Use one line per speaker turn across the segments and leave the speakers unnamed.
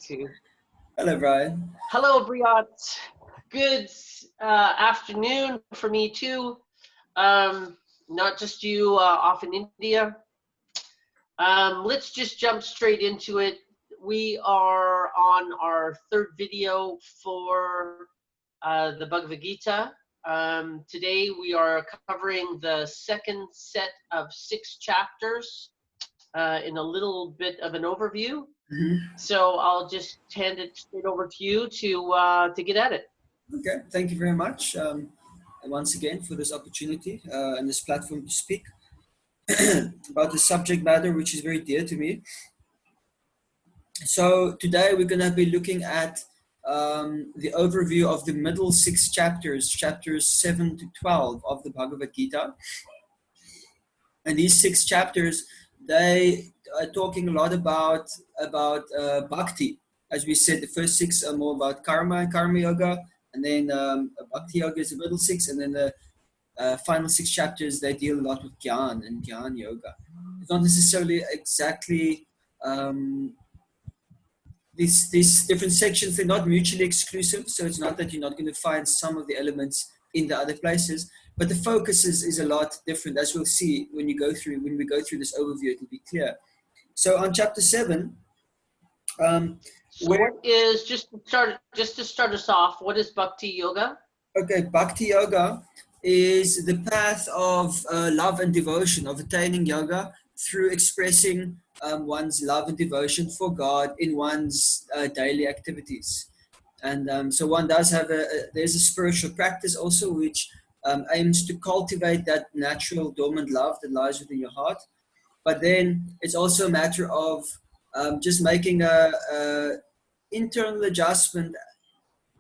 too.
Hello, Brian.
Hello, Briat. Good afternoon for me too. Not just you off in India. Let's just jump straight into it. We are on our third video for the Bhagavad Gita. Today we are covering the second set of 6 chapters in a little bit of an overview. So I'll just hand it straight over to you to get at it.
Okay, thank you very much once again for this opportunity and this platform to speak about the subject matter which is very dear to me. So today we're going to be looking at the overview of the middle 6 chapters, chapters 7 to 12 of the Bhagavad Gita. And these 6 chapters, they are talking a lot about bhakti. As we said, the first 6 are more about karma and karma yoga, and then bhakti yoga is the middle 6, and then the final 6 chapters, they deal a lot with gyan and gyan yoga. It's not necessarily exactly these different sections, they're not mutually exclusive, so it's not that you're not going to find some of the elements in the other places, but the focus is a lot different, as we'll see when we go through this overview. It will be clear. So on chapter 7,
what is just to start us off? What is Bhakti Yoga?
Okay, Bhakti Yoga is the path of love and devotion, of attaining yoga through expressing one's love and devotion for God in one's daily activities. And so one does have there's a spiritual practice also which aims to cultivate that natural dormant love that lies within your heart. But then it's also a matter of just making a internal adjustment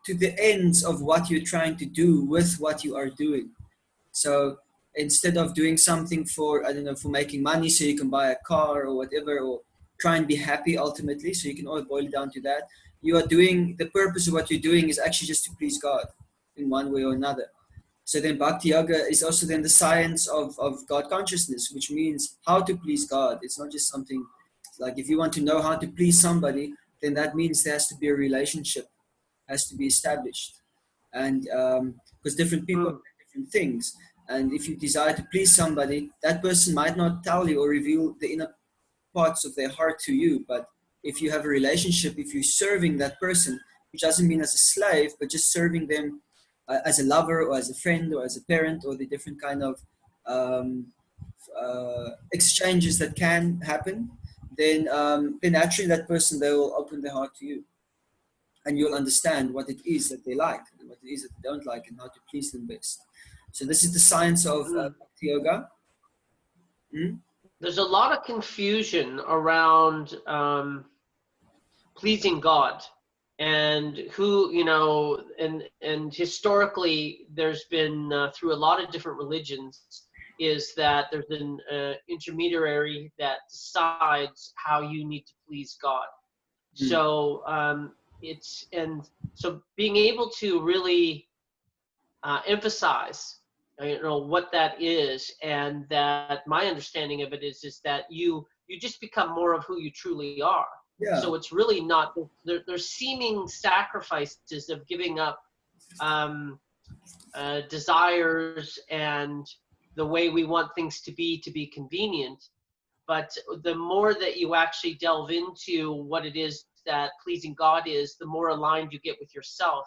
to the ends of what you're trying to do with what you are doing. So instead of doing something for making money so you can buy a car or whatever, or try and be happy ultimately, so you can all boil it down to that, you are doing, the purpose of what you're doing is actually just to please God in one way or another. So then Bhakti Yoga is also then the science of God consciousness, which means how to please God. It's not just something like, if you want to know how to please somebody, then that means there has to be a relationship, has to be established. And because different people do different things. And if you desire to please somebody, that person might not tell you or reveal the inner parts of their heart to you. But if you have a relationship, if you're serving that person, which doesn't mean as a slave, but just serving them as a lover or as a friend or as a parent, or the different kind of exchanges that can happen, then naturally that person, they will open their heart to you. And you'll understand what it is that they like and what it is that they don't like and how to please them best. So this is the science of Bhakti Yoga.
There's a lot of confusion around pleasing God, and who, and historically there's been through a lot of different religions, is that there's an intermediary that decides how you need to please God. So so being able to really emphasize what that is, and that my understanding of it is that you just become more of who you truly are.
Yeah.
So it's really not, there's seeming sacrifices of giving up desires and the way we want things to be convenient. But the more that you actually delve into what it is that pleasing God is, the more aligned you get with yourself,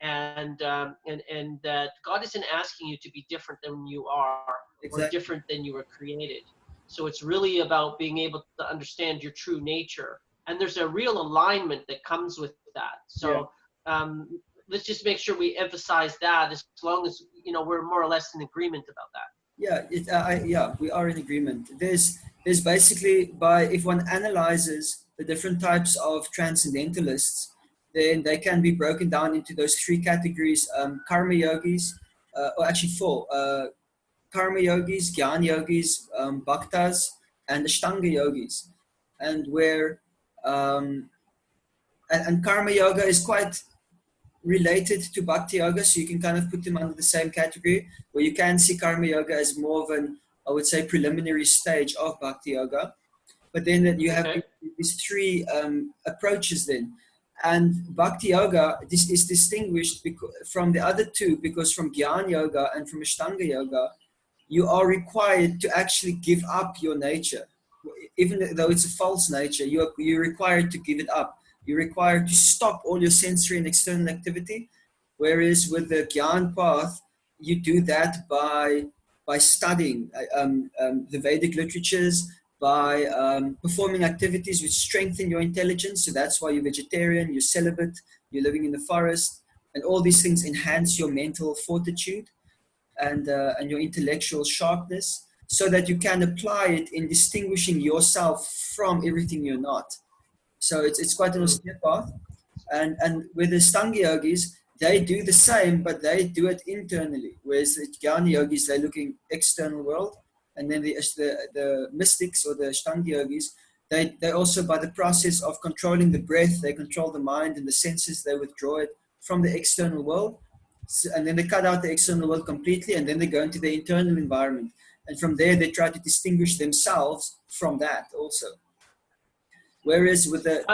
and that God isn't asking you to be different than you are,
Exactly.
or different than you were created. So it's really about being able to understand your true nature, and there's a real alignment that comes with that. So let's just make sure we emphasize that, as long as we're more or less in agreement about that.
Yeah, we are in agreement. There's basically, if one analyzes the different types of transcendentalists, then they can be broken down into those 3 categories: karma yogis, or actually 4: karma yogis, gyan yogis, bhaktas, and ashtanga yogis. And where and karma yoga is quite related to bhakti yoga, so you can kind of put them under the same category, where you can see karma yoga as more of an, I would say, preliminary stage of bhakti yoga. But then you have these 3 approaches then. And Bhakti Yoga, this is distinguished from the other two, because from Jnana Yoga and from Ashtanga Yoga, you are required to actually give up your nature. Even though it's a false nature, you're required to give it up. You're required to stop all your sensory and external activity. Whereas with the Gyan path, you do that by studying the Vedic literatures, by performing activities which strengthen your intelligence. So that's why you're vegetarian, you're celibate, you're living in the forest, and all these things enhance your mental fortitude and your intellectual sharpness, so that you can apply it in distinguishing yourself from everything you're not. So it's quite an austere path. And with the Stanga yogis, they do the same, but they do it internally. Whereas the Jnana yogis, they're looking external world. And then the mystics or the Ashtanga yogis, they also, by the process of controlling the breath, they control the mind and the senses, they withdraw it from the external world. So, and then they cut out the external world completely, and then they go into the internal environment. And from there, they try to distinguish themselves from that also. Whereas with the,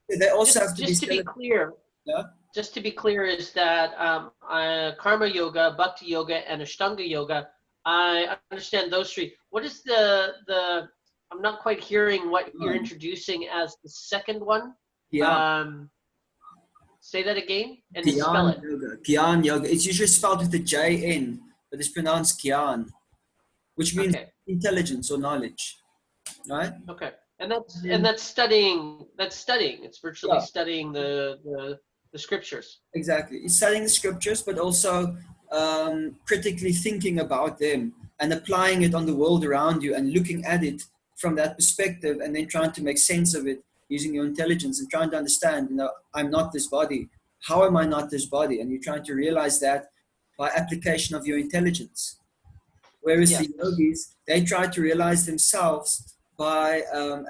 they also have to
just to be clear,
yeah?
Just to be clear, is that Karma Yoga, Bhakti Yoga, and Ashtanga Yoga, I understand those three. What is the I'm not quite hearing what you're introducing as the second one.
Yeah.
Say that again and then spell it.
Yoga. Gyan Yoga. It's usually spelled with the J-N, but it's pronounced Gyan, which means intelligence or knowledge, right?
Okay. And that's studying. That's studying. It's virtually studying the scriptures.
Exactly. It's studying the scriptures, but also critically thinking about them and applying it on the world around you and looking at it from that perspective, and then trying to make sense of it using your intelligence and trying to understand, I'm not this body. How am I not this body? And you're trying to realize that by application of your intelligence. Whereas the yogis, they try to realize themselves by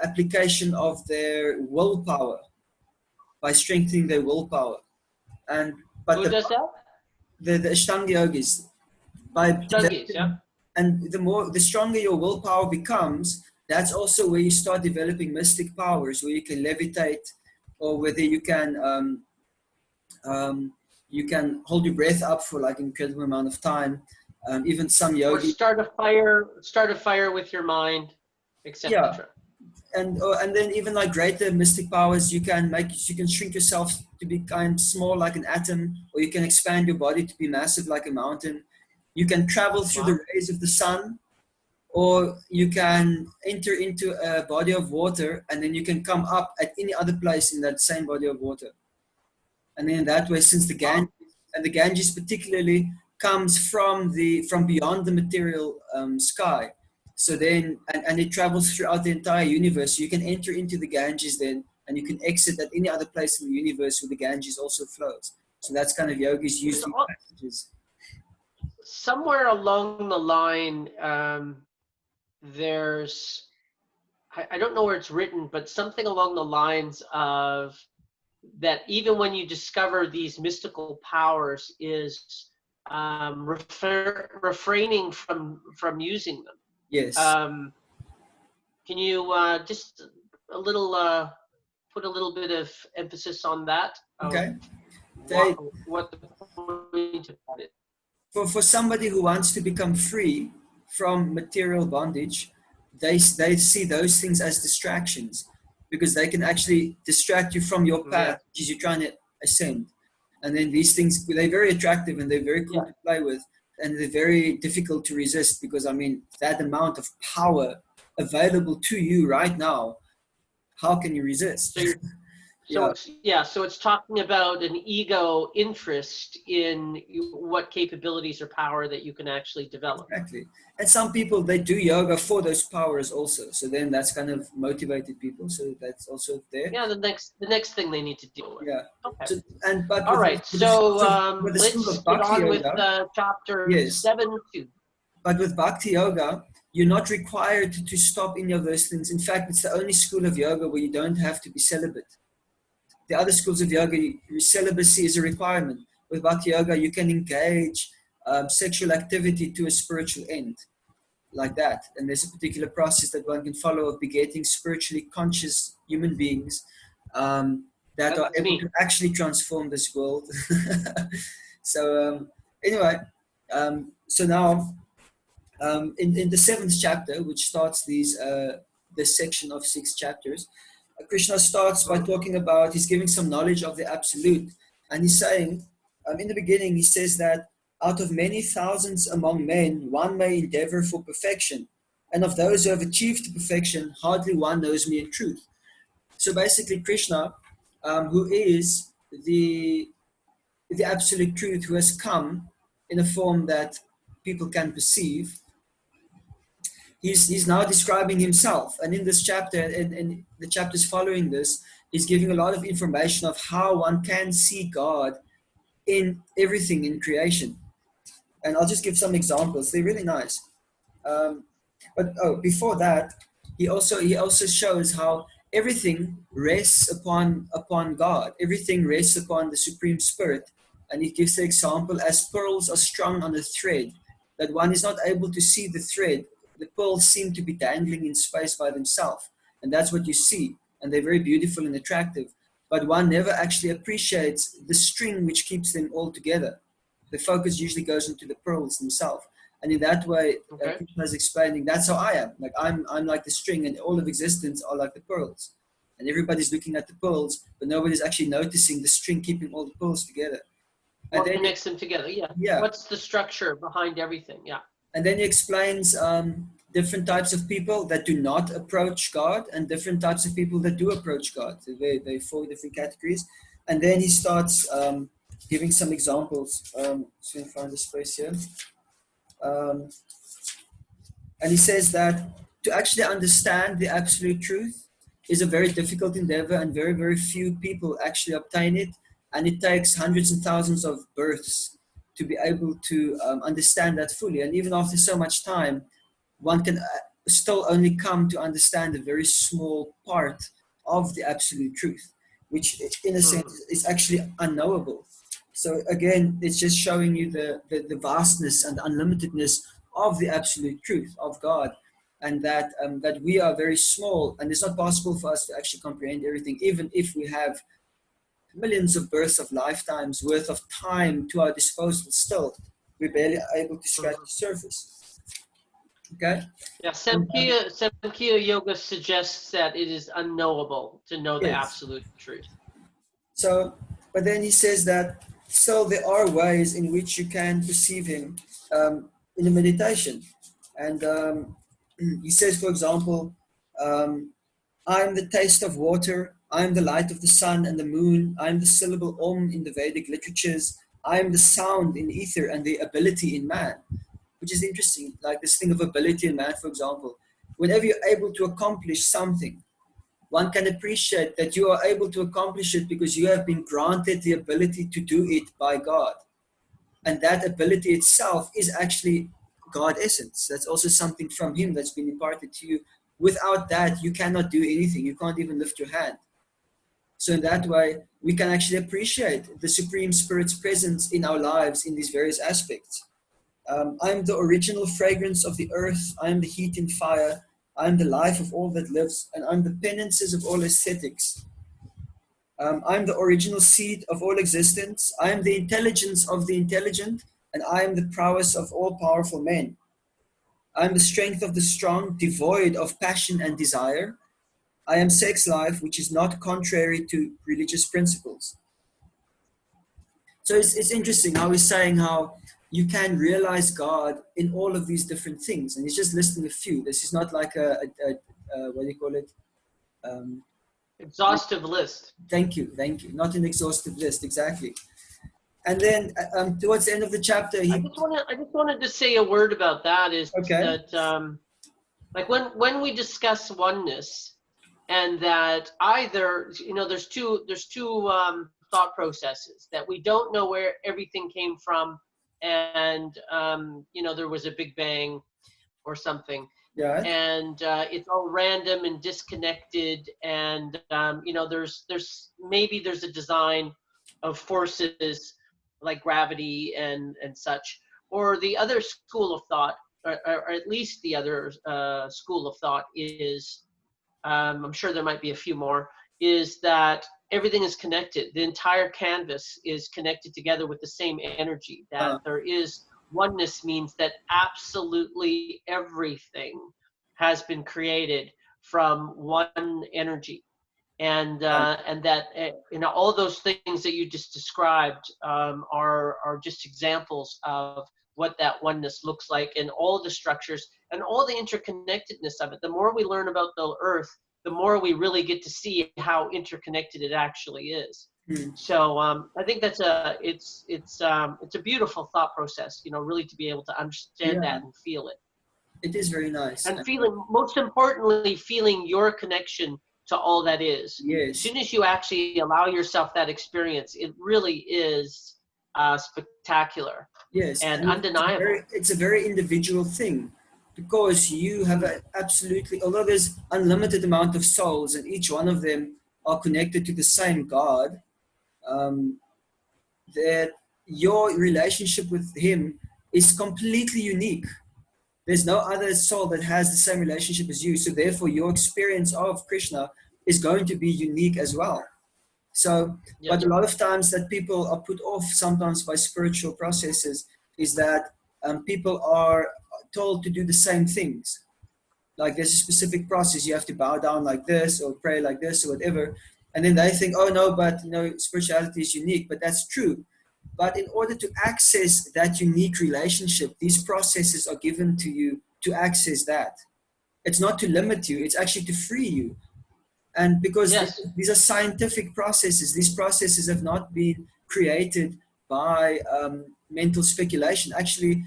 application of their willpower, by strengthening their willpower.
Who does that?
The Ashtanga yogis. And the stronger your willpower becomes, that's also where you start developing mystic powers, where you can levitate, or whether you can hold your breath up for like an incredible amount of time. Even some yogis.
Or start a fire with your mind, etc.
Yeah. And then even like greater mystic powers, you can shrink yourself to be kind of small like an atom, or you can expand your body to be massive like a mountain. You can travel through the rays of the sun, or you can enter into a body of water, and then you can come up at any other place in that same body of water. And then in that way, since the Ganges particularly comes from beyond the material sky, so then and it travels throughout the entire universe. So you can enter into the Ganges then, and you can exit at any other place in the universe where the Ganges also flows. So that's kind of yogis use these passages.
Somewhere along the line, there's, I don't know where it's written, but something along the lines of that even when you discover these mystical powers is refraining from using them.
Yes.
Can you just a little put a little bit of emphasis on that?
Okay.
What the point about it?
For somebody who wants to become free from material bondage, they see those things as distractions, because they can actually distract you from your path, because you're trying to ascend. And then these things, they're very attractive and they're very cool to play with, and they're very difficult to resist, because I mean, that amount of power available to you right now, how can you resist?
So it's talking about an ego interest in what capabilities or power that you can actually develop.
Exactly. And some people, they do yoga for those powers also. So then that's kind of motivated people. So that's also there.
Yeah, the next thing they need to deal with.
Yeah.
Okay.
So,
let's get on with chapter 7-2.
But with Bhakti Yoga, you're not required to stop any of those things. In fact, it's the only school of yoga where you don't have to be celibate. The other schools of yoga, celibacy is a requirement. With Bhakti Yoga, you can engage sexual activity to a spiritual end, like that. And there's a particular process that one can follow of begetting spiritually conscious human beings that are
That's
able
me.
to actually transform this world. So anyway, so now in the seventh chapter, which starts this section of 6 chapters, Krishna starts by talking about, he's giving some knowledge of the absolute, and he's saying, in the beginning, he says that out of many thousands among men, one may endeavor for perfection, and of those who have achieved perfection, hardly one knows me in truth. So basically, Krishna, who is the absolute truth, who has come in a form that people can perceive, he's now describing himself. And in this chapter, and the chapters following this, he's giving a lot of information of how one can see God in everything in creation. And I'll just give some examples. They're really nice. Um, but before that, he also shows how everything rests upon God. Everything rests upon the Supreme Spirit. And he gives the example, as pearls are strung on a thread, that one is not able to see the thread. The pearls seem to be dangling in space by themselves. And that's what you see. And they're very beautiful and attractive. But one never actually appreciates the string which keeps them all together. The focus usually goes into the pearls themselves. And in that way,
Okay.
Krishna is explaining, that's how I am. Like I'm like the string, and all of existence are like the pearls. And everybody's looking at the pearls, but nobody's actually noticing the string keeping all the pearls together. And
What
then
connects them together? Yeah.
yeah,
What's the structure behind everything? Yeah.
and then he explains different types of people that do not approach God, and different types of people that do approach God. So they're 4 different categories. And then he starts giving some examples. Just going to find the space here. Um, And he says that to actually understand the absolute truth is a very difficult endeavor, and very, very few people actually obtain it. And it takes hundreds and thousands of births to be able to understand that fully. And even after so much time, one can still only come to understand a very small part of the absolute truth, which in a sense is actually unknowable. So again, it's just showing you the vastness and unlimitedness of the absolute truth of God, and that we are very small, and it's not possible for us to actually comprehend everything, even if we have millions of births of lifetimes worth of time to our disposal. Still, we're barely able to scratch the surface. Okay.
Yeah.
And,
Samkhya Yoga suggests that it is unknowable to know the
yes.
absolute truth.
So, but then he says that still there are ways in which you can perceive him in a meditation. And he says, for example, I am the taste of water, I am the light of the sun and the moon, I am the syllable Om in the Vedic literatures, I am the sound in ether and the ability in man, which is interesting. Like this thing of ability in man, for example. Whenever you're able to accomplish something, one can appreciate that you are able to accomplish it because you have been granted the ability to do it by God. And that ability itself is actually God essence. That's also something from him that's been imparted to you. Without that, you cannot do anything. You can't even lift your hand. So in that way, we can actually appreciate the Supreme Spirit's presence in our lives in these various aspects. I'm the original fragrance of the earth. I'm the heat and fire. I'm the life of all that lives, and I'm the penances of all aesthetics. I'm the original seed of all existence. I am the intelligence of the intelligent, and I am the prowess of all powerful men. I am the strength of the strong, devoid of passion and desire. I am sex life, which is not contrary to religious principles. So it's interesting how he's saying how you can realize God in all of these different things. And he's just listing a few. This is not like a what do you call it? Um,
Exhaustive list.
Thank you. Not an exhaustive list, exactly. And then towards the end of the chapter,
I just wanted to say a word about that. Is
okay,
that like when we discuss oneness, and that either there's two thought processes, that we don't know where everything came from, and there was a big bang or something,
yeah,
and it's all random and disconnected, and there's a design of forces like gravity and such. Or the other school of thought, or at least the other school of thought is, I'm sure there might be a few more, is that everything is connected. The entire canvas is connected together with the same energy. That there is oneness means that absolutely everything has been created from one energy, and that all those things that you just described are just examples of what that oneness looks like, and all the structures and all the interconnectedness of it. The more we learn about the earth, the more we really get to see how interconnected it actually is. So I think that's it's a beautiful thought process, really to be able to understand that and feel it.
It is very nice.
And feeling, most importantly, feeling your connection to all that is.
Yes.
As soon as you actually allow yourself that experience, it really is spectacular.
Yes.
And undeniable.
It's a very individual thing, because you have although there's unlimited amount of souls and each one of them are connected to the same God, that your relationship with him is completely unique. There's no other soul that has the same relationship as you. So therefore, your experience of Krishna is going to be unique as well. So, but a lot of times that people are put off sometimes by spiritual processes is that people are told to do the same things. Like there's a specific process, you have to bow down like this or pray like this or whatever. And then they think, oh no, but spirituality is unique, but that's true. But in order to access that unique relationship, these processes are given to you to access that. It's not to limit you, it's actually to free you. And because these are scientific processes, these processes have not been created by mental speculation. Actually,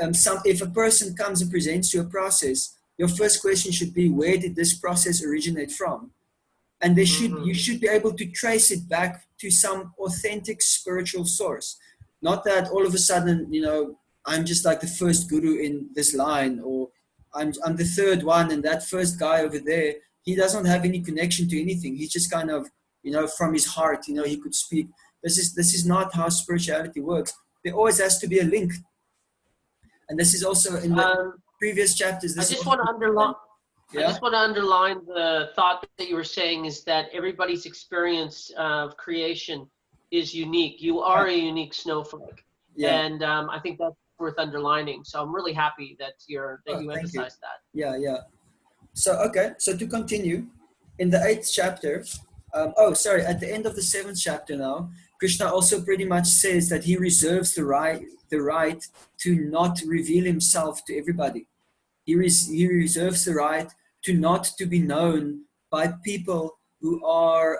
if a person comes and presents you a process, your first question should be, where did this process originate from? And you should be able to trace it back to some authentic spiritual source. Not that all of a sudden, I'm just like the first guru in this line, or I'm the third one, and that first guy over there, he doesn't have any connection to anything. He's just kind of, from his heart, he could speak. This is not how spirituality works. There always has to be a link. And this is also in the previous chapters.
I just want to underline. I just want to underline the thought that you were saying is that everybody's experience of creation is unique. You are a unique snowflake, and I think that's worth underlining. So I'm really happy that you emphasized that.
Yeah. So to continue, in the 8th chapter, at the end of the 7th chapter now, Krishna also pretty much says that he reserves the right to not reveal himself to everybody. He reserves the right to not to be known by people who are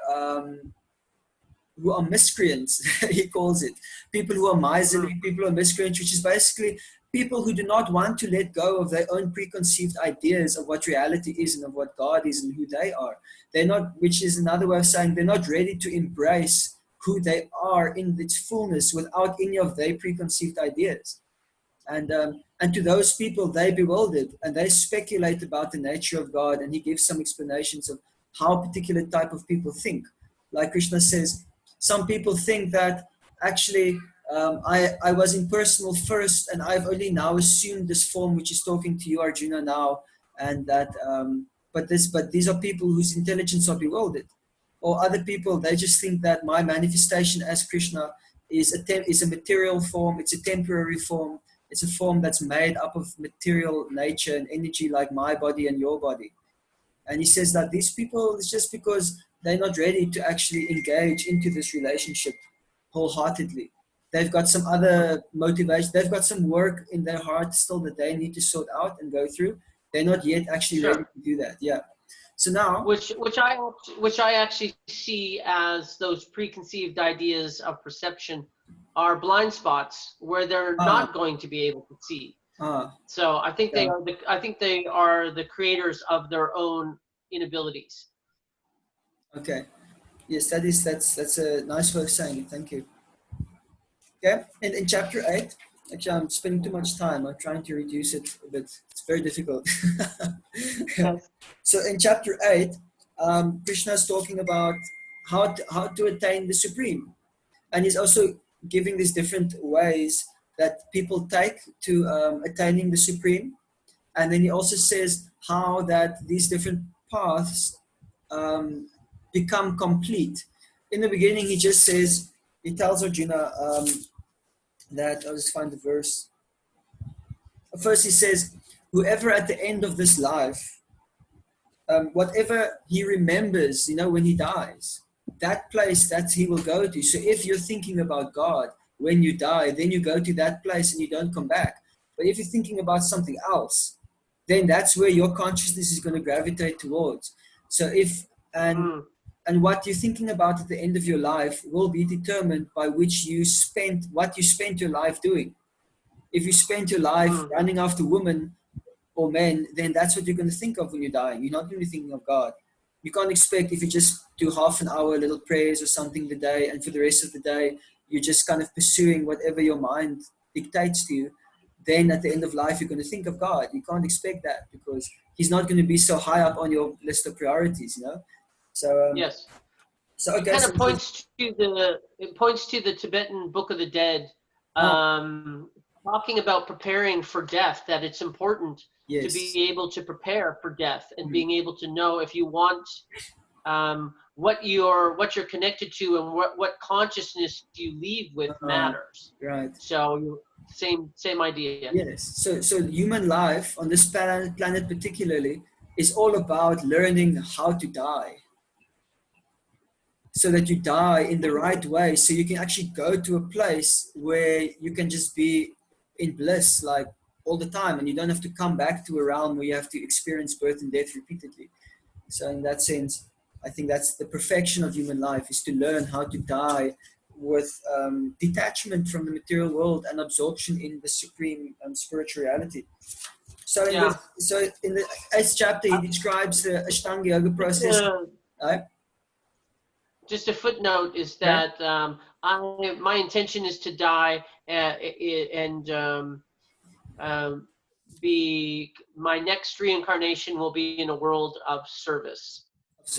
miscreants, he calls it. People who are miserly, people who are miscreants, which is basically people who do not want to let go of their own preconceived ideas of what reality is and of what God is and who they are. They're not, which is another way of saying they're not ready to embrace who they are in its fullness without any of their preconceived ideas. And to those people, they bewildered and they speculate about the nature of God, and he gives some explanations of how a particular type of people think. Like Krishna says, some people think that actually I was impersonal first, and I've only now assumed this form which is talking to you, Arjuna, now, and that but these are people whose intelligence are bewildered. Or other people, they just think that my manifestation as Krishna is a material form, it's a temporary form, it's a form that's made up of material nature and energy like my body and your body. And he says that these people, it's just because they're not ready to actually engage into this relationship wholeheartedly. They've got some other motivation. They've got some work in their heart still that they need to sort out and go through. They're not yet actually ready to do that. Yeah. So now,
which I actually see as those preconceived ideas of perception are blind spots where they're not going to be able to see. So I think they are the creators of their own inabilities.
Okay. Yes, that's a nice way of saying it. Thank you. Okay. And in chapter 8, actually I'm spending too much time. I'm trying to reduce it a bit. It's very difficult.
Yes.
So in chapter 8, Krishna is talking about how to attain the Supreme. And he's also giving these different ways that people take to attaining the Supreme. And then he also says how that these different paths become complete. in the beginning, he just says, he tells Arjuna that, I'll just find the verse. First, he says, whoever at the end of this life, whatever he remembers, when he dies, that place that he will go to. So if you're thinking about God when you die, then you go to that place and you don't come back. But if you're thinking about something else, then that's where your consciousness is going to gravitate towards. So and what you're thinking about at the end of your life will be determined by what you spent your life doing. If you spent your life running after women or men, then that's what you're going to think of when you're dying. You're not going to be thinking of God. You can't expect, if you just do half an hour little prayers or something the day, and for the rest of the day you're just kind of pursuing whatever your mind dictates to you, then at the end of life you're going to think of God. You can't expect that, because he's not going to be so high up on your list of priorities, So
yes.
So okay,
it kind of points to the Tibetan Book of the Dead, talking about preparing for death, that it's important to be able to prepare for death, and being able to know if you want what you're connected to, and what consciousness you leave with matters.
Right.
So same idea.
Yes. So human life on this planet particularly is all about learning how to die, so that you die in the right way, so you can actually go to a place where you can just be in bliss like all the time, and you don't have to come back to a realm where you have to experience birth and death repeatedly. So in that sense, I think that's the perfection of human life, is to learn how to die with detachment from the material world and absorption in the supreme spiritual reality. So in the 8th chapter, he describes the Ashtanga Yoga process.
Just a footnote is that my intention is to die and my next reincarnation will be in a world of service.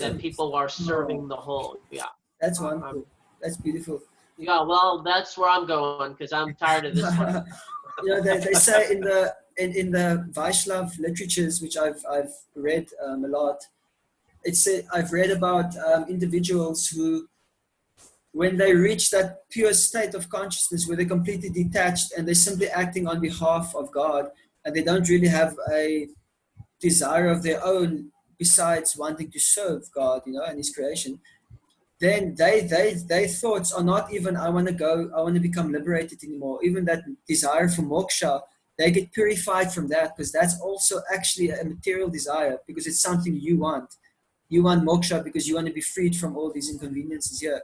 That people are serving the whole. Yeah.
That's wonderful. That's beautiful.
Yeah, well, that's where I'm going, because I'm tired of this one.
They say in the Vaishnav literatures, which I've read a lot. I've read about individuals who, when they reach that pure state of consciousness where they're completely detached and they're simply acting on behalf of God, and they don't really have a desire of their own besides wanting to serve God, and His creation, then their thoughts are not even, I want to become liberated anymore. Even that desire for moksha, they get purified from that, because that's also actually a material desire, because it's something you want. You want moksha because you want to be freed from all these inconveniences here.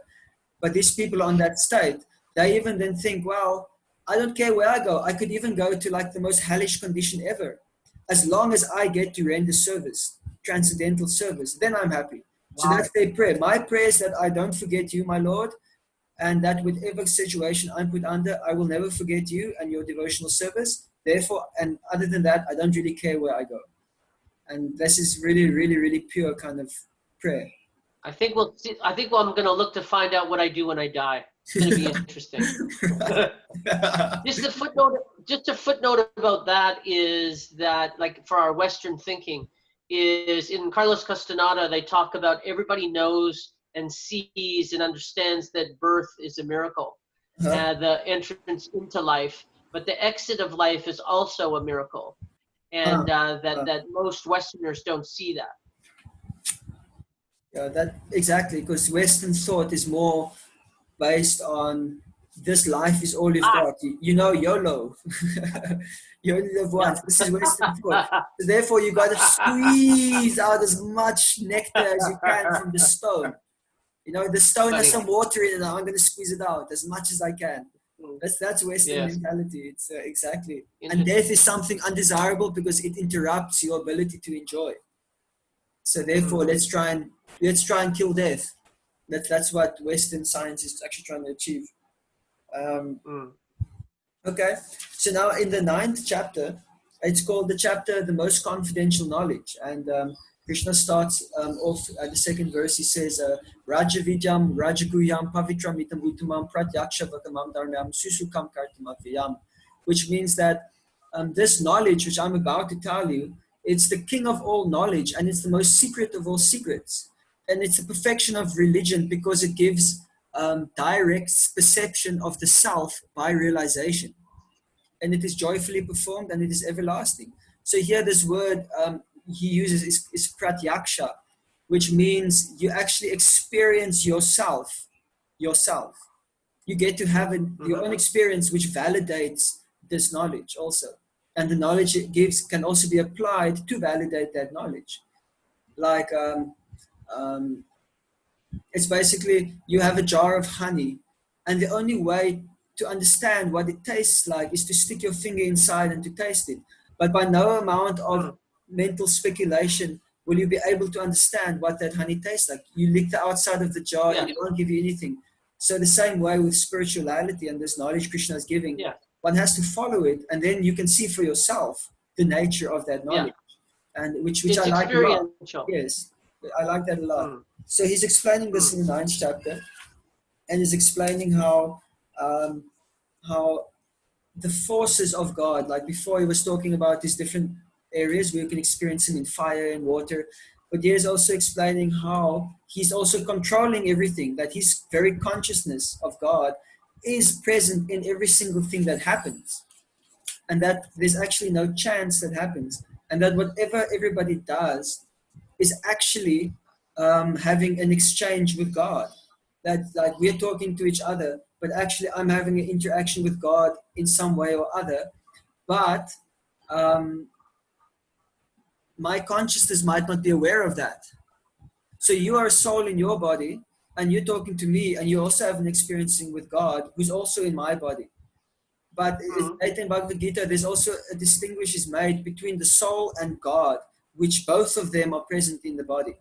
But these people on that state, they even then think, well, I don't care where I go. I could even go to like the most hellish condition ever. As long as I get to render service, transcendental service, then I'm happy. Wow. So that's their prayer. My prayer is that I don't forget you, my Lord, and that whatever situation I'm put under, I will never forget you and your devotional service. Therefore, and other than that, I don't really care where I go. And this is really, really, really pure kind of prayer.
I think I'm going to look to find out what I do when I die. It's going to be interesting. Just a footnote about that is that, like, for our Western thinking, is in Carlos Castaneda, they talk about everybody knows and sees and understands that birth is a miracle, the entrance into life, but the exit of life is also a miracle, and that most Westerners don't see that.
Yeah, that exactly, because Western thought is more based on this life is all you've got. YOLO. You only live once. This is Western thought. So therefore, you got to squeeze out as much nectar as you can from the stone. The stone has some water in it, and I'm going to squeeze it out as much as I can. That's Western mentality. It's exactly. And death is something undesirable because it interrupts your ability to enjoy. So therefore, let's try and kill death. That's what Western science is actually trying to achieve. Okay, so now in the 9th chapter, it's called the chapter "The Most Confidential Knowledge," and Krishna starts off at the 2nd verse. He says, "Raja Vidyam, Raja Guyam, Pavitram Mitam Uttamam, Pratyaksha Vakamam Dharmyam, Susukam Kartam Avyayam," which means that this knowledge, which I'm about to tell you, it's the king of all knowledge, and it's the most secret of all secrets. And it's a perfection of religion because it gives direct perception of the self by realization. And it is joyfully performed and it is everlasting. So here this word he uses is pratyaksha, which means you actually experience yourself. You get to have your own experience which validates this knowledge also. And the knowledge it gives can also be applied to validate that knowledge. Like um, it's basically you have a jar of honey, and the only way to understand what it tastes like is to stick your finger inside and to taste it. But by no amount of mental speculation will you be able to understand what that honey tastes like. You lick the outside of the jar and it won't give you anything. So the same way with spirituality and this knowledge Krishna is giving, one has to follow it, and then you can see for yourself the nature of that knowledge, and which I like a lot. Yes, I like that a lot. So he's explaining this in the 9th chapter, and he's explaining how the forces of God, like before he was talking about these different areas where you can experience him in fire and water, but he is also explaining how he's also controlling everything, that his very consciousness of God is present in every single thing that happens, and that there's actually no chance that happens, and that whatever everybody does is actually having an exchange with God. That like we're talking to each other, but actually I'm having an interaction with God in some way or other. But my consciousness might not be aware of that. So you are a soul in your body, and you're talking to me, and you also have an experiencing with God, who's also in my body. But in Bhagavad Gita, there's also a distinction is made between the soul and God, which both of them are present in the body.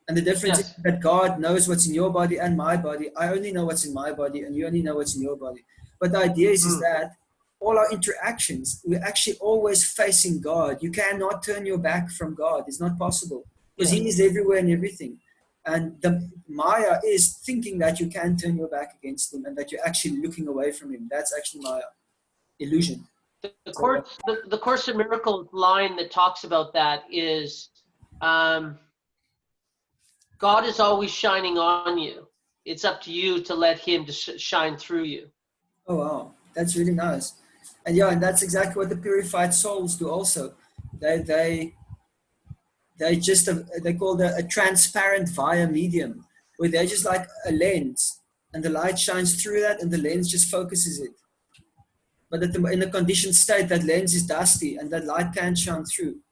And the difference is that God knows what's in your body and my body. I only know what's in my body, and you only know what's in your body. But the idea is that all our interactions, we're actually always facing God. You cannot turn your back from God. It's not possible, because He is everywhere and everything. And the Maya is thinking that you can turn your back against Him and that you're actually looking away from Him. That's actually Maya, illusion.
The Course in Miracles line that talks about that is, God is always shining on you. It's up to you to let Him shine through you.
Oh, wow. That's really nice. And yeah, and that's exactly what the purified souls do also. They just, they call it a transparent via medium, where they're just like a lens, and the light shines through that, and the lens just focuses it. But in a conditioned state, that lens is dusty, and that light can't shine through.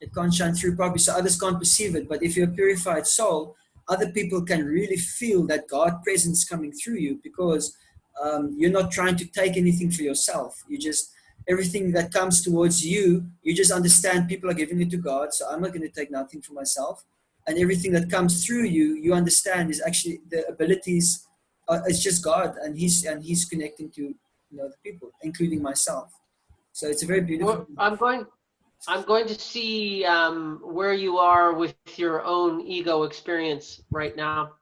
It can't shine through properly, so others can't perceive it. But if you're a purified soul, other people can really feel that God presence coming through you, because you're not trying to take anything for yourself. You just, everything that comes towards you, you just understand people are giving it to God, so I'm not going to take nothing for myself. And everything that comes through you, you understand is actually the abilities. It's just God, and He's connecting to the people, including myself. So it's a very beautiful.
Well, I'm going to see where you are with your own ego experience right now,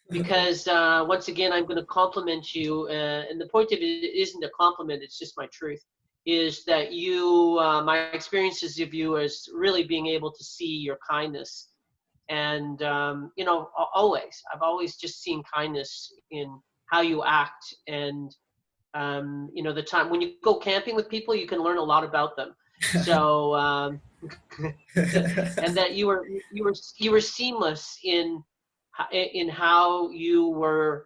because once again, I'm going to compliment you, and the point of it isn't a compliment, it's just my truth, is that you, my experiences of you as really being able to see your kindness. And, I've always just seen kindness in how you act. And, the time when you go camping with people, you can learn a lot about them. So, and that you were seamless in how you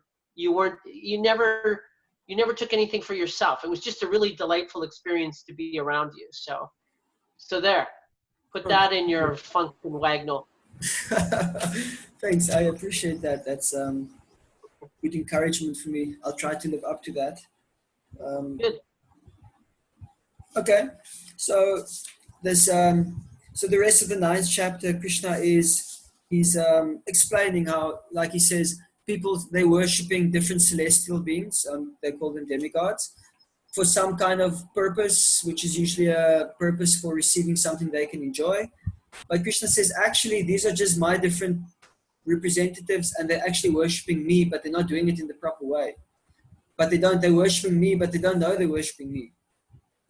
never took anything for yourself. It was just a really delightful experience to be around you. So there, put that in your funk and wagnall.
Thanks, I appreciate that. That's good encouragement for me. I'll try to live up to that.
Good.
Okay, so there's so the rest of the 9th chapter, Krishna he's explaining how, like he says, people, they're worshipping different celestial beings. They call them demigods for some kind of purpose, which is usually a purpose for receiving something they can enjoy. But Krishna says, actually, these are just my different representatives, and they're actually worshipping me, but they're not doing it in the proper way. They're worshipping me, but they don't know they're worshipping me.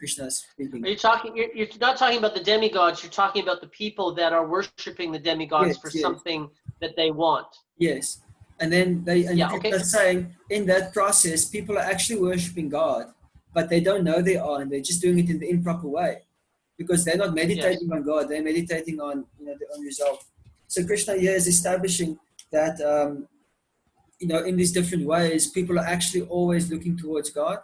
Krishna is speaking.
Are you talking? You're not talking about the demigods. You're talking about the people that are worshiping the demigods
Yes,
for
yes,
something that they want.
yes. And then and
Yeah. Okay.
Krishna is saying in that process, people are actually worshiping God, but they don't know they are, and they're just doing it in the improper way because they're not
Yes.
meditating on God. They're meditating on their own result. So Krishna here is establishing that in these different ways, people are actually always looking towards God.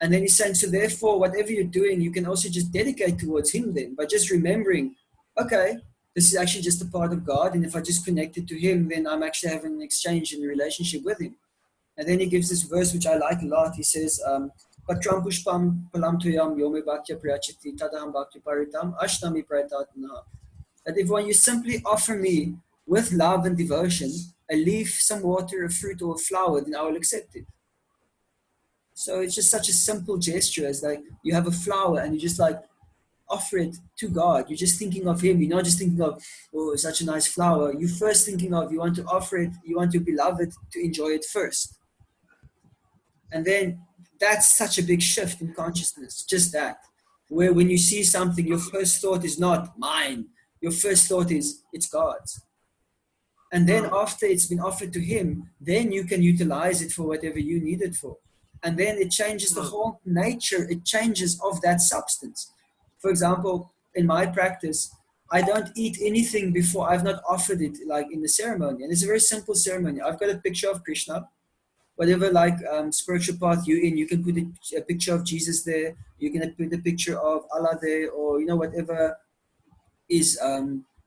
And then he's saying, so therefore, whatever you're doing, you can also just dedicate towards Him then by just remembering, okay, this is actually just a part of God. And if I just connect it to Him, then I'm actually having an exchange in a relationship with Him. And then he gives this verse, which I like a lot. He says, Patram pushpam palam tuyam yome bhakya priyachiti tadaham bhakya paritam ashnami prayatatna. That if when you simply offer me with love and devotion a leaf, some water, a fruit, or a flower, then I will accept it. So it's just such a simple gesture as like you have a flower and you just like offer it to God. You're just thinking of Him. You're not just thinking of, oh, such a nice flower. You're first thinking of, you want to offer it, you want your beloved to enjoy it first. And then that's such a big shift in consciousness, just that. Where when you see something, your first thought is not mine. Your first thought is, it's God's. And then after it's been offered to Him, then you can utilize it for whatever you need it for. And then it changes the whole nature, it changes of that substance. For example, in my practice, I don't eat anything before I've not offered it, like in the ceremony. And it's a very simple ceremony. I've got a picture of Krishna. Whatever spiritual path you're in, you can put a picture of Jesus there. You can put a picture of Allah there, or whatever is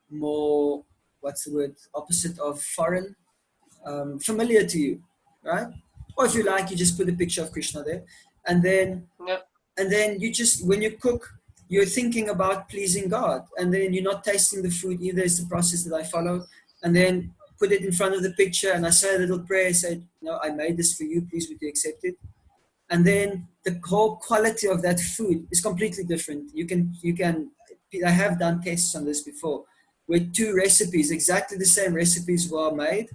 more, what's the word, opposite of foreign, familiar to you, right? Or if you like, you just put a picture of Krishna there, and then
Yep.
you just, when you cook, you're thinking about pleasing God, and then you're not tasting the food either. It's the process that I follow, and then put it in front of the picture, and I say a little prayer, say, I made this for you, please would you accept it? And then the whole quality of that food is completely different. You can I have done tests on this before, where two recipes, exactly the same recipes, were made,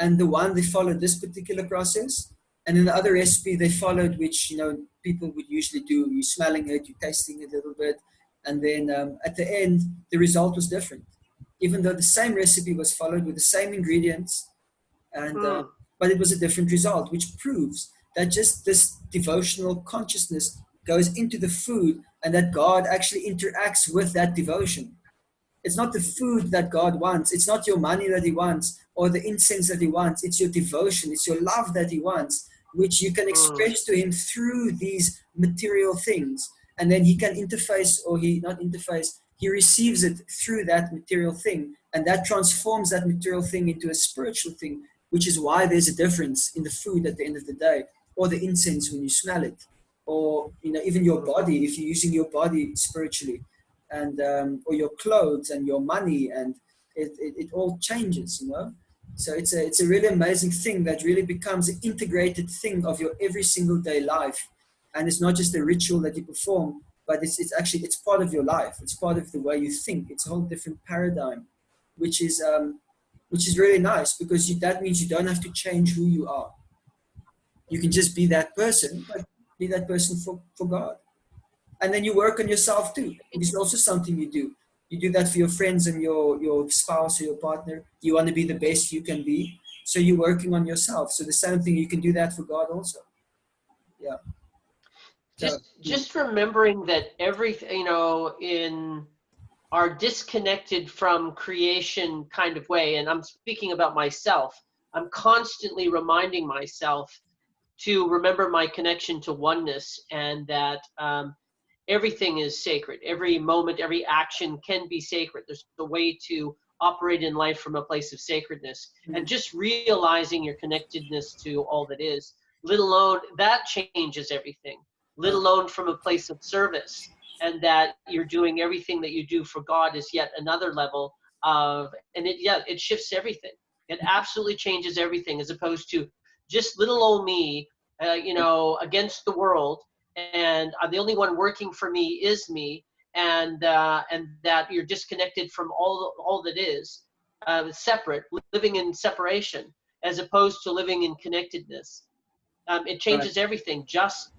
and the one they followed this particular process, and in the other recipe they followed, which people would usually do. You're smelling it, you're tasting it a little bit, and then at the end the result was different, even though the same recipe was followed with the same ingredients, and but it was a different result, which proves that just this devotional consciousness goes into the food, and that God actually interacts with that devotion. It's not the food that God wants. It's not your money that He wants or the incense that He wants. It's your devotion. It's your love that He wants, which you can express to Him through these material things. And then He can interface, or He not interface, He receives it through that material thing. And that transforms that material thing into a spiritual thing, which is why there's a difference in the food at the end of the day, or the incense when you smell it, or even your body, if you're using your body spiritually, and or your clothes and your money, and it all changes. So it's a really amazing thing that really becomes an integrated thing of your every single day life, and it's not just a ritual that you perform, but it's actually, it's part of your life. It's part of the way you think. It's a whole different paradigm, which is really nice, because that means you don't have to change who you are. You can just be that person, but be that person for God. And then you work on yourself too. This is also something you do. You do that for your friends and your spouse or your partner. You want to be the best you can be, so you're working on yourself. So the same thing, you can do that for God also. Yeah. So,
Just remembering that everything, in our disconnected from creation kind of way, and I'm speaking about myself, I'm constantly reminding myself to remember my connection to oneness, and that everything is sacred. Every moment, every action can be sacred. There's a way to operate in life from a place of sacredness, and just realizing your connectedness to all that is, let alone that changes everything, let alone from a place of service, and that you're doing everything that you do for God is yet another level of, and it shifts everything. It absolutely changes everything, as opposed to just little old me, against the world, and the only one working for me is me, and that you're disconnected from all that is, separate, living in separation, as opposed to living in connectedness. It changes everything. Just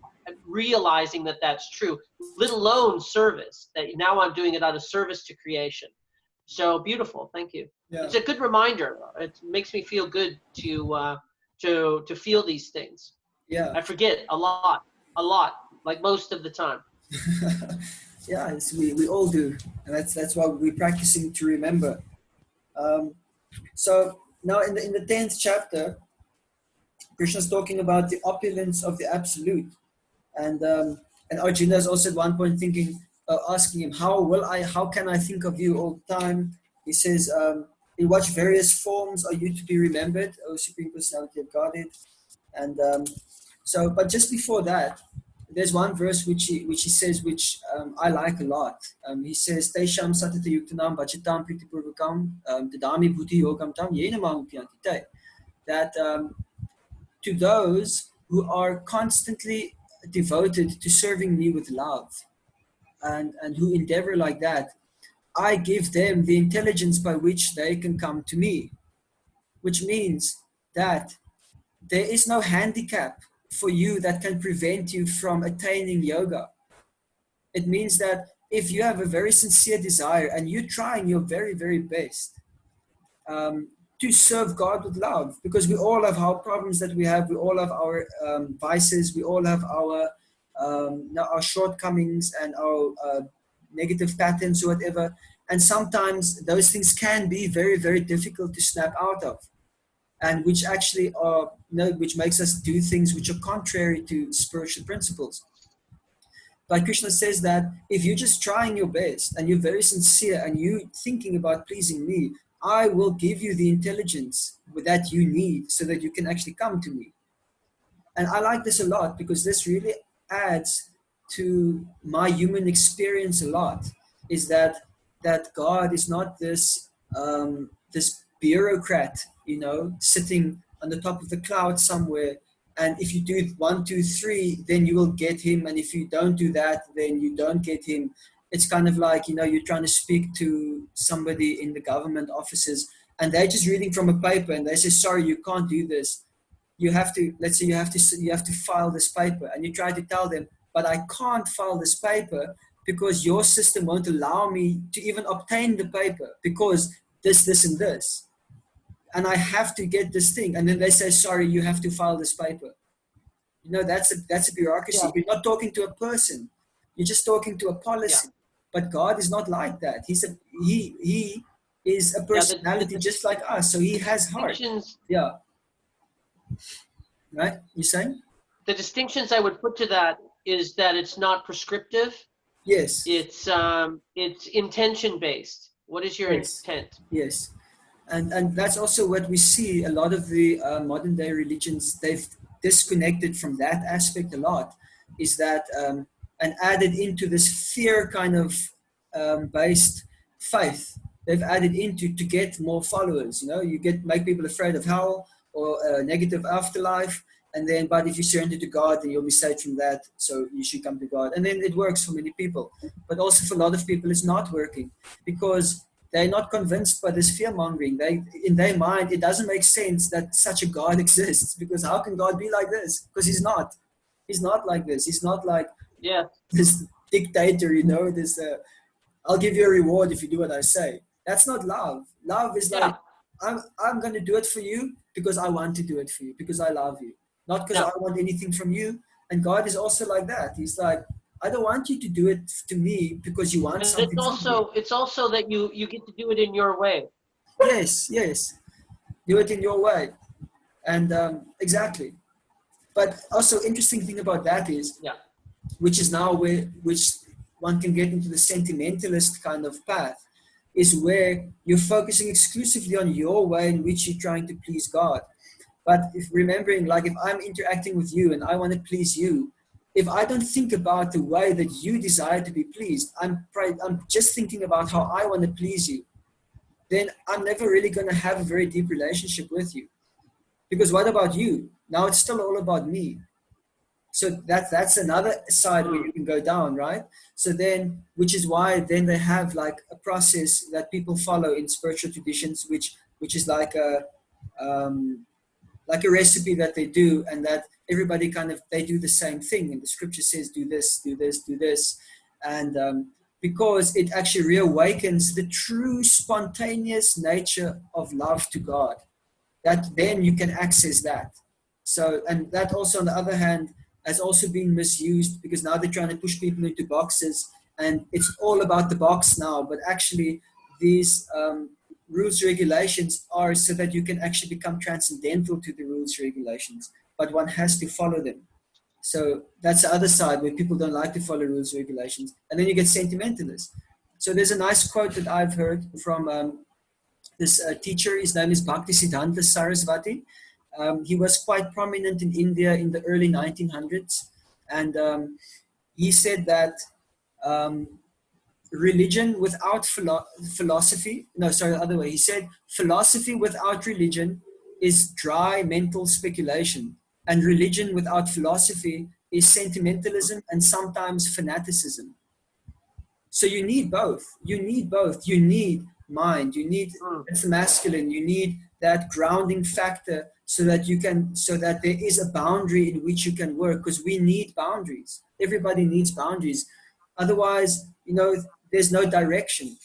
realizing that that's true, let alone service, that now I'm doing it out of service to creation. So beautiful. Thank you.
Yeah.
It's a good reminder. It makes me feel good to feel these things.
Yeah.
I forget a lot, like most of the time.
Yeah, we all do, and that's why we're practicing to remember. So now in the 10th chapter, Krishna's talking about the opulence of the absolute, and Arjuna is also at one point thinking, asking him, how can I think of you all the time? He says, in what various forms are you to be remembered, O Supreme Personality of Godhead? And but just before that, there's one verse which he says, which I like a lot. He says, Tesham satata yuktanam vachitam pritipurvakam dadami bhuti yogam tam yena mamupiyanti te. That to those who are constantly devoted to serving me with love, and who endeavor like that, I give them the intelligence by which they can come to me. Which means that there is no handicap for you that can prevent you from attaining yoga. It means that if you have a very sincere desire and you're trying your very, very best to serve God with love, because we all have our problems that we have, we all have our vices, we all have our shortcomings and our negative patterns or whatever. And sometimes those things can be very, very difficult to snap out of, and which actually are, which makes us do things which are contrary to spiritual principles. But Krishna says that if you're just trying your best and you're very sincere and you're thinking about pleasing me, I will give you the intelligence that you need so that you can actually come to me. And I like this a lot because this really adds to my human experience a lot, is that God is not this this bureaucrat, sitting on the top of the cloud somewhere, and if you do 1, 2, 3, then you will get him, and if you don't do that, then you don't get him. It's kind of like, you're trying to speak to somebody in the government offices, and they're just reading from a paper, and they say, sorry, you can't do this. You have to, let's say you have to file this paper, and you try to tell them, but I can't file this paper because your system won't allow me to even obtain the paper because this, and this. And I have to get this thing. And then they say, sorry, you have to file this paper. That's a bureaucracy. Yeah. You're not talking to a person. You're just talking to a policy. Yeah. But God is not like that. He is a personality just like us. So he has heart. Yeah. Right? You saying?
The distinctions I would put to that is that it's not prescriptive.
Yes.
It's intention based. What is your intent?
Yes. And that's also what we see. A lot of the modern day religions, they've disconnected from that aspect a lot, is that and added into this fear kind of based faith. They've added into to get more followers. Make people afraid of hell or a negative afterlife, but if you surrender to God, then you'll be saved from that. So you should come to God, and then it works for many people. But also for a lot of people, it's not working because they're not convinced by this fear-mongering. In their mind, it doesn't make sense that such a God exists, because how can God be like this? Because he's not. He's not like this. He's not like this dictator, this, I'll give you a reward if you do what I say. That's not love. Love is like, I'm going to do it for you because I want to do it for you, because I love you. Not because I want anything from you. And God is also like that. He's like, I don't want you to do it to me because you want something from me.
It's also that you get to do it in your way.
Yes. Do it in your way. And exactly. But also interesting thing about that is, which is now which one can get into the sentimentalist kind of path, is where you're focusing exclusively on your way in which you're trying to please God. But if I'm interacting with you and I want to please you, if I don't think about the way that you desire to be pleased, I'm just thinking about how I want to please you, then I'm never really going to have a very deep relationship with you. Because what about you? Now it's still all about me. So that's another side where you can go down, right? So then, which is why then they have like a process that people follow in spiritual traditions, which is like like a recipe that they do, and that everybody kind of, they do the same thing. And the scripture says, do this, do this, do this. And because it actually reawakens the true spontaneous nature of love to God, that then you can access that. So, and that also on the other hand has also been misused, because now they're trying to push people into boxes, and it's all about the box now. But actually these rules regulations are so that you can actually become transcendental to the rules regulations, but one has to follow them. So that's the other side, where people don't like to follow rules regulations, and then you get sentimentalists. So there's a nice quote that I've heard from this teacher. His name is Bhaktisiddhanta Saraswati. He was quite prominent in India in the early 1900s, and he said that religion without philosophy, no, sorry, the other way. He said, philosophy without religion is dry mental speculation, and religion without philosophy is sentimentalism and sometimes fanaticism. So you need both. You need both. You need mind. You need it's masculine. You need that grounding factor so that you can, so that there is a boundary in which you can work, because we need boundaries. Everybody needs boundaries. Otherwise, there's no direction.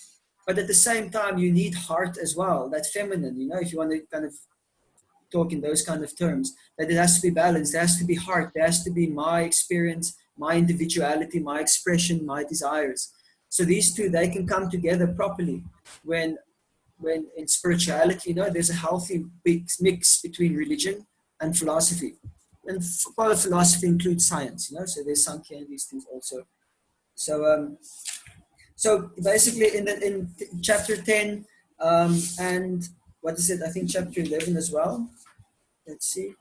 But at the same time, you need heart as well. That feminine, if you want to kind of talk in those kind of terms, that it has to be balanced. There has to be heart. There has to be my experience, my individuality, my expression, my desires. So these two, they can come together properly when in spirituality, there's a healthy big mix between religion and philosophy. And part of philosophy includes science, so there's Sankhya and these things also. So basically in chapter 10, and what is it? I think chapter 11 as well. Let's see.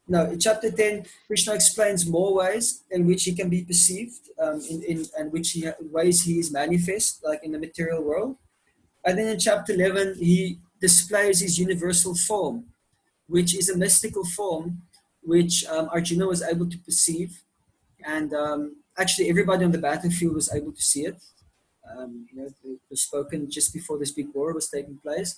No, in chapter 10, Krishna explains more ways in which he can be perceived, and which ways he is manifest, like in the material world. And then in chapter 11, he displays his universal form, which is a mystical form, which Arjuna was able to perceive. And actually, everybody on the battlefield was able to see it. It was spoken just before this big war was taking place.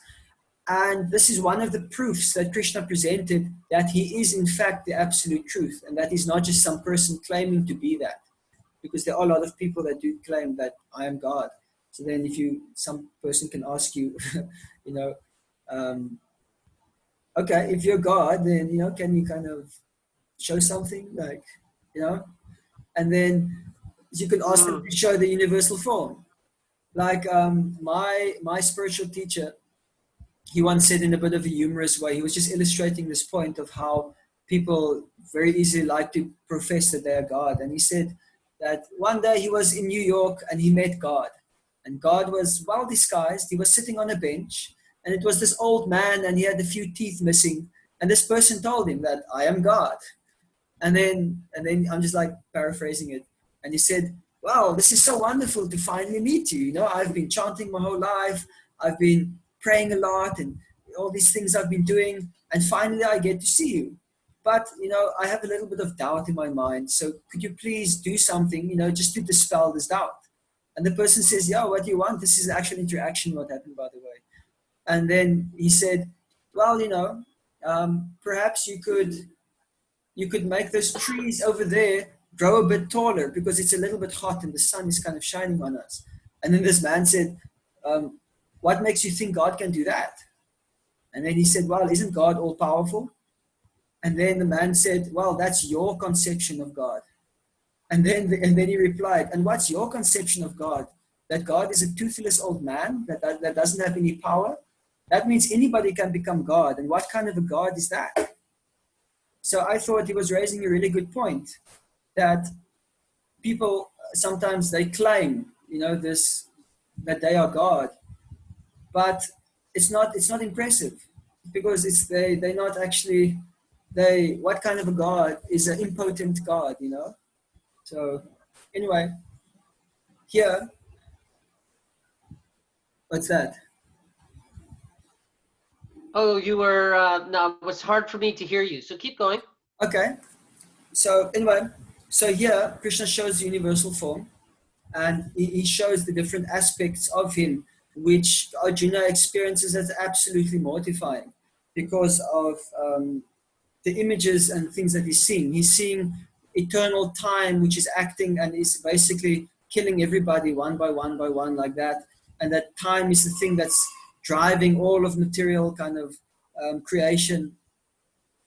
And this is one of the proofs that Krishna presented, that he is in fact the absolute truth, and that he's not just some person claiming to be that. Because there are a lot of people that do claim that I am God. So then some person can ask you, okay, if you're God, then, can you kind of show something, like, and then you can ask them to show the universal form. Like my spiritual teacher, he once said in a bit of a humorous way, he was just illustrating this point of how people very easily like to profess that they are God. And he said that one day he was in New York and he met God. And God was well disguised. He was sitting on a bench, and it was this old man, and he had a few teeth missing. And this person told him that I am God. And then I'm just like paraphrasing it. And he said, wow, this is so wonderful to finally meet you. I've been chanting my whole life. I've been praying a lot and all these things I've been doing. And finally I get to see you. But, I have a little bit of doubt in my mind. So could you please do something, just to dispel this doubt? And the person says, yeah, what do you want? This is an actual interaction, what happened, by the way. And then he said, well, perhaps you could make those trees over there grow a bit taller, because it's a little bit hot and the sun is kind of shining on us. And then this man said, what makes you think God can do that? And then he said, well, isn't God all powerful? And then the man said, well, that's your conception of God. And then he replied, and what's your conception of God? That God is a toothless old man that doesn't have any power? That means anybody can become God. And what kind of a God is that? So I thought he was raising a really good point, that people sometimes they claim, that they are God, but it's not impressive, because they're not actually, what kind of a God is an impotent God, So anyway, here, what's that?
Oh, you were, no, it was hard for me to hear you. So keep going.
Okay. So anyway, so here Krishna shows the universal form, and he shows the different aspects of him, which Arjuna experiences as absolutely mortifying, because of the images and things that he's seeing. He's seeing eternal time, which is acting and is basically killing everybody one by one like that. And that time is the thing that's driving all of material kind of creation.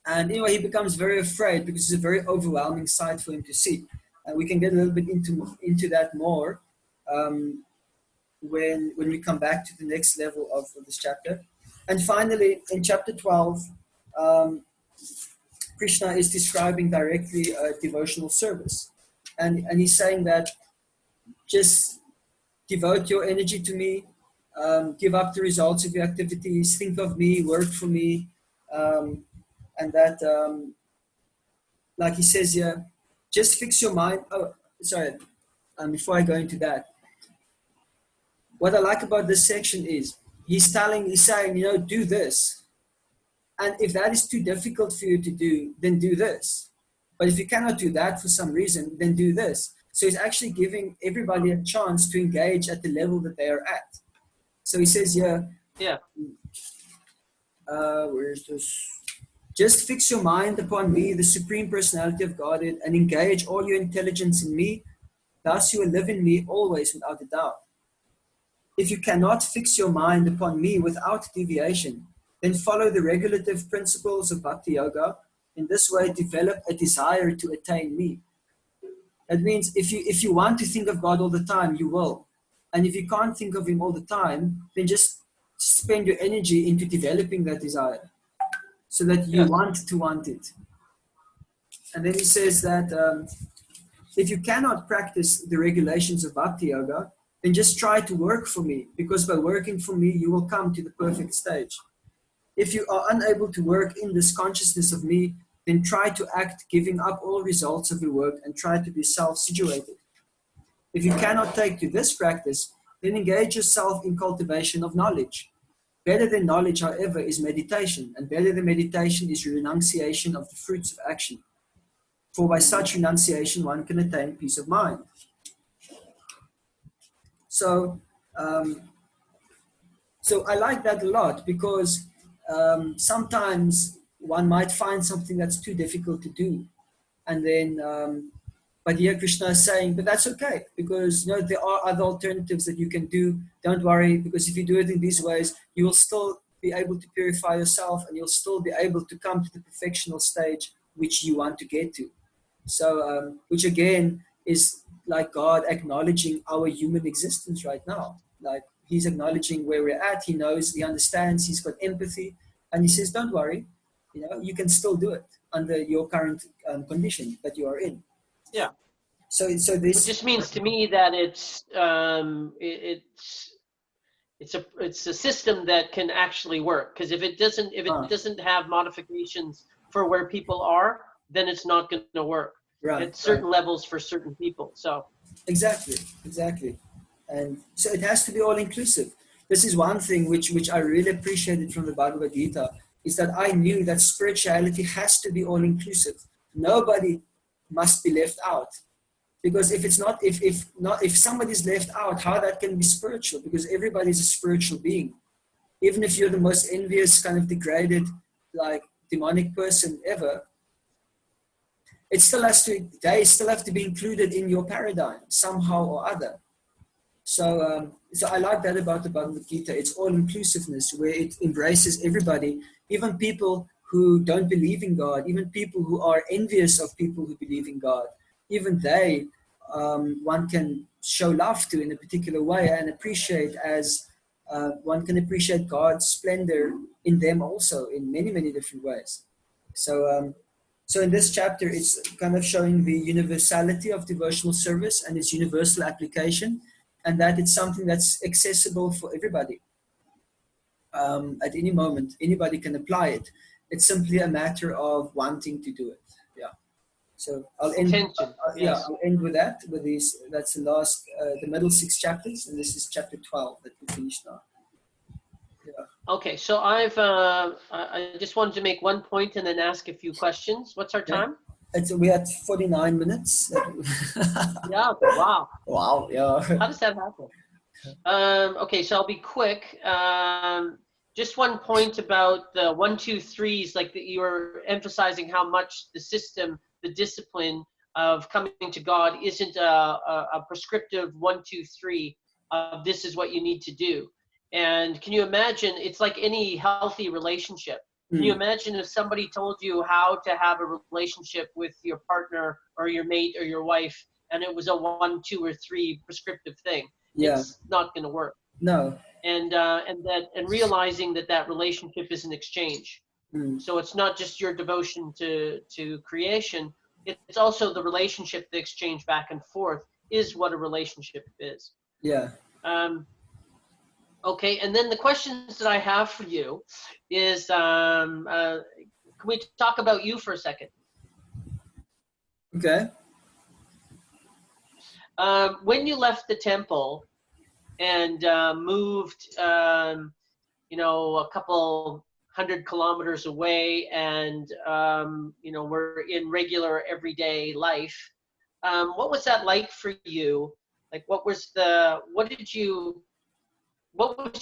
And anyway, he becomes very afraid because it's a very overwhelming sight for him to see. And we can get a little bit into that more when we come back to the next level of this chapter. And finally, in chapter 12, Krishna is describing directly a devotional service. And he's saying that just devote your energy to me, give up the results of your activities, think of me, work for me, and that, like he says here, just fix your mind. Oh, sorry, before I go into that, what I like about this section is he's saying, do this. And if that is too difficult for you to do, then do this. But if you cannot do that for some reason, then do this. So he's actually giving everybody a chance to engage at the level that they are at. So he says here, where is this? Just fix your mind upon me, the Supreme Personality of Godhead, and engage all your intelligence in me. Thus you will live in me always without a doubt. If you cannot fix your mind upon me without deviation, then follow the regulative principles of Bhakti Yoga. In this way, develop a desire to attain me. That means if you want to think of God all the time, you will. And if you can't think of him all the time, then just spend your energy into developing that desire so that you want it. And then he says that if you cannot practice the regulations of Bhakti Yoga, then just try to work for me, because by working for me, you will come to the perfect stage. If you are unable to work in this consciousness of me, then try to act giving up all results of your work and try to be self-situated. If you cannot take to this practice, then engage yourself in cultivation of knowledge. Better than knowledge, however, is meditation, and better than meditation is renunciation of the fruits of action. For by such renunciation, one can attain peace of mind. So I like that a lot, because sometimes one might find something that's too difficult to do. And then, but here Krishna is saying, but that's okay, because there are other alternatives that you can do. Don't worry, because if you do it in these ways, you will still be able to purify yourself, and you'll still be able to come to the perfectional stage which you want to get to. So, which again is like God acknowledging our human existence right now. Like he's acknowledging where we're at. He knows, he understands, he's got empathy. And he says, don't worry, you can still do it under your current condition that you are in.
Yeah.
So this
it just means to me that it's a system that can actually work. Because if it doesn't have modifications for where people are, then it's not going to work.
Right.
At certain levels for certain people. So
exactly. And so it has to be all inclusive. This is one thing which I really appreciated from the Bhagavad Gita, is that I knew that spirituality has to be all inclusive. Nobody must be left out. Because if somebody's left out, how that can be spiritual? Because everybody's a spiritual being. Even if you're the most envious, kind of degraded, like demonic person ever, they still have to be included in your paradigm somehow or other. So I like that about the Bhagavad Gita. It's all inclusiveness, where it embraces everybody, even people who don't believe in God, even people who are envious of people who believe in God. Even they, one can show love to in a particular way and appreciate as one can appreciate God's splendor in them also in many, many different ways. So in this chapter, it's kind of showing the universality of devotional service and its universal application, and that it's something that's accessible for everybody. At any moment, anybody can apply it. It's simply a matter of wanting to do it. Yeah. So I'll end. I'll end with that. With these, that's the last, the middle 6 chapters, and this is chapter 12 that we finished now. Yeah.
Okay, so I just wanted to make one point and then ask a few questions. What's our time?
We're at 49 minutes.
Yeah. Wow.
Wow. Yeah.
How does that happen? Okay, so I'll be quick. just one point about the 1, 2, 3s, like that you were emphasizing how much the system, the discipline of coming to God isn't a prescriptive 1, 2, 3 of this is what you need to do. And can you imagine, it's like any healthy relationship. Can you
Mm.
imagine if somebody told you how to have a relationship with your partner or your mate or your wife, and it was a 1, 2, or 3 prescriptive thing?
Yeah.
It's not going to work.
No.
And realizing that that relationship is an exchange.
Mm.
So it's not just your devotion to creation, it's also the relationship, the exchange back and forth is what a relationship is.
Yeah.
um, okay, and then the questions that I have for you is, can we talk about you for a second?
Okay.
When you left the temple and moved a couple 100 kilometers away, and we're in regular everyday life. What was that like for you? Like, what was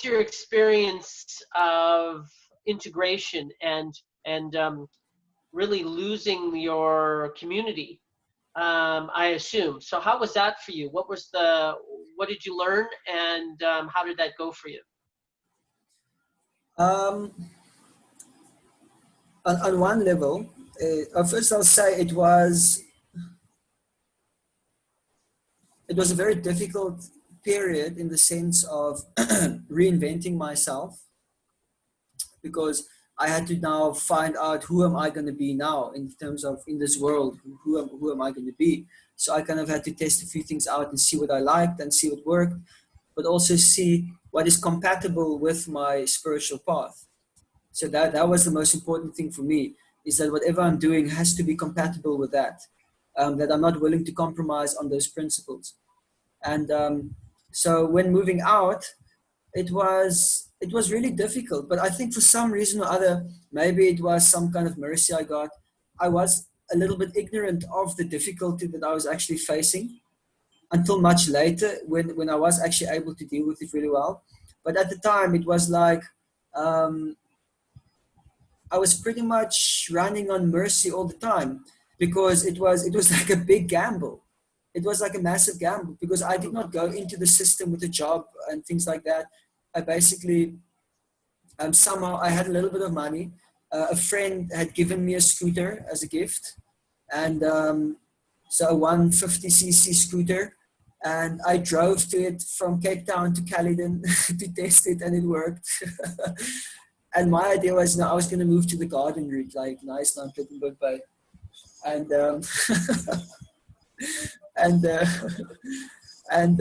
your experience of integration and really losing your community? I assume. So how was that for you? What did you learn, and how did that go for you?
Um, on one level, first I'll say it was a very difficult period in the sense of reinventing myself, because I had to now find out who am I going to be now in terms of in this world, who am I going to be. So I kind of had to test a few things out and see what I liked and see what worked, but also see what is compatible with my spiritual path. So that was the most important thing for me, is that whatever I'm doing has to be compatible with that, that I'm not willing to compromise on those principles. And so when moving out, it was really difficult. But I think for some reason or other, maybe it was some kind of mercy I got. I was a little bit ignorant of the difficulty that I was actually facing until much later, when I was actually able to deal with it really well. But at the time, it was like um, I was pretty much running on mercy all the time, because it was like a big gamble. It was like a massive gamble, because I did not go into the system with a job and things like that. I basically somehow I had a little bit of money. A friend had given me a scooter as a gift, and so a 150cc scooter, and I drove to it from Cape Town to Caledon to test it, and it worked. And my idea was, I was going to move to the garden route, like nice non-Plettenberg Bay, and and and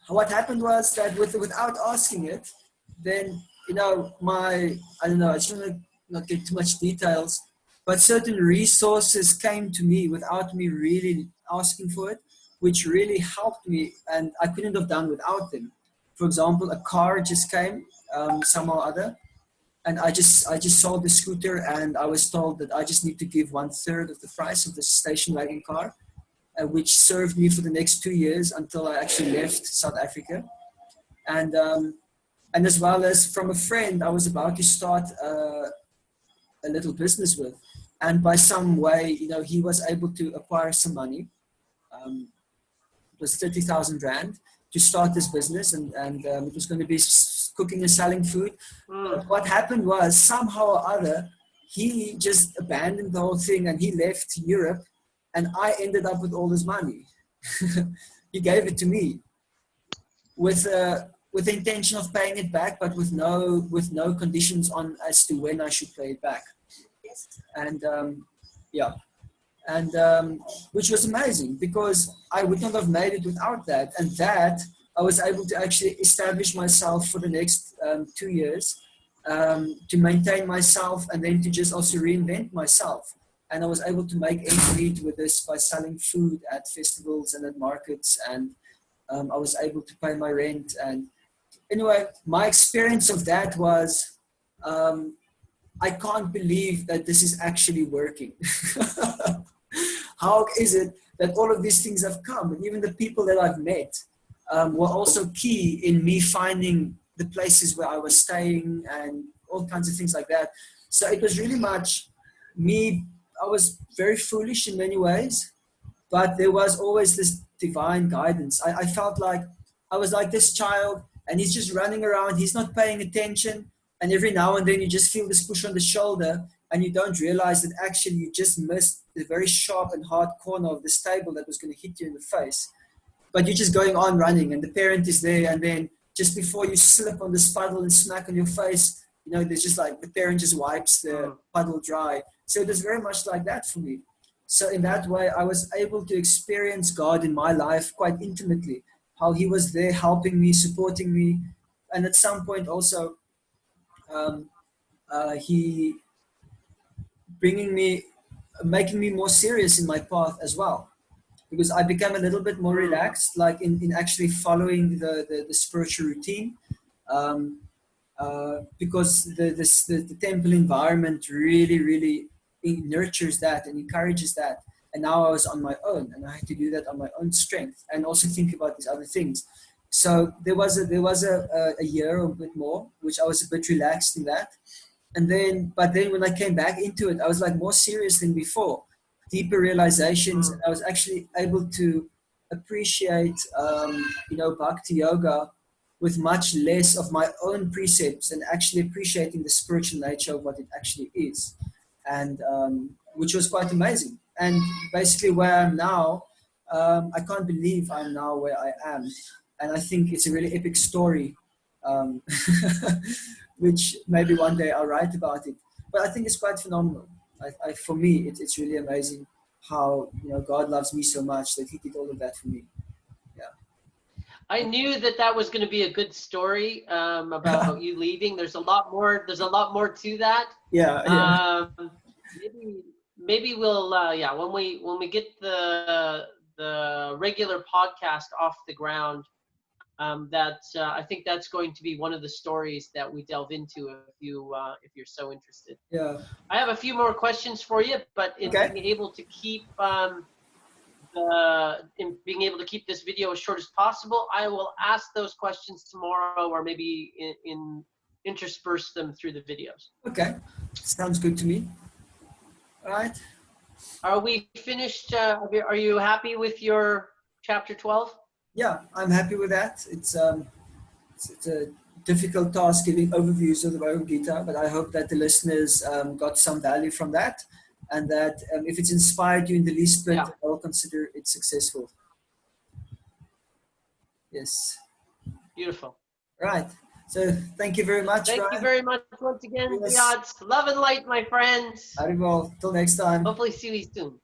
what happened was that without asking it, then my I don't know, I shouldn't not get too much details, but certain resources came to me without me really asking for it, which really helped me, and I couldn't have done without them. For example, a car just came somehow or other, and I just sold the scooter, and I was told that I just need to give 1/3 of the price of the station wagon car, which served me for the next 2 years until I actually left South Africa. And as well as from a friend I was about to start a little business with, and by some way, he was able to acquire some money. It was 30,000 rand to start this business, and it was going to be cooking and selling food. But what happened was, somehow or other, he just abandoned the whole thing and he left Europe, and I ended up with all this money. He gave it to me with the intention of paying it back, but with no conditions on as to when I should pay it back. And yeah, and which was amazing, because I would not have made it without that. And that I was able to actually establish myself for the next 2 years, to maintain myself, and then to just also reinvent myself. And I was able to make ends meet with this by selling food at festivals and at markets, and I was able to pay my rent. And anyway, my experience of that was, I can't believe that this is actually working. How is it that all of these things have come? And even the people that I've met, were also key in me finding the places where I was staying and all kinds of things like that. So it was really much me. I was very foolish in many ways, but there was always this divine guidance. I felt like I was like this child, and he's just running around. He's not paying attention. And every now and then you just feel this push on the shoulder, and you don't realize that actually you just missed the very sharp and hard corner of this table that was going to hit you in the face. But you're just going on running, and the parent is there, and then just before you slip on this puddle and smack on your face, there's just like the parent just wipes the puddle dry. So it was very much like that for me. So in that way, I was able to experience God in my life quite intimately, how he was there helping me, supporting me. And at some point also, he making me more serious in my path as well. Because I became a little bit more relaxed, like in actually following the spiritual routine. Because the temple environment really nurtures that and encourages that. And now I was on my own, and I had to do that on my own strength, and also think about these other things. So there was a year or a bit more, which I was a bit relaxed in that. But then when I came back into it, I was like more serious than before, deeper realizations. And I was actually able to appreciate, bhakti yoga with much less of my own precepts, and actually appreciating the spiritual nature of what it actually is, and which was quite amazing. And basically where I am now, I can't believe I'm now where I am, and I think it's a really epic story, which maybe one day I'll write about it. But I think it's quite phenomenal. For me, it's really amazing how God loves me so much that he did all of that for me.
I knew that was going to be a good story about you leaving. There's a lot more. There's a lot more to that.
Yeah.
Maybe we'll when we get the regular podcast off the ground, I think that's going to be one of the stories that we delve into if you're so interested.
Yeah.
I have a few more questions for you, but in being able to keep this video as short as possible, I will ask those questions tomorrow, or maybe intersperse them through the videos.
Okay, sounds good to me. All right.
Are we finished? Are you happy with your chapter 12?
Yeah, I'm happy with that. It's a difficult task giving overviews of the Bhagavad Gita, but I hope that the listeners got some value from that, and that if it's inspired you in the least bit, I'll consider it successful. Yes.
Beautiful.
Right. So thank you very much.
Thank you very much once again, Bhagavad. Love and light, my friends.
Haribol. Till next time.
Hopefully see you soon.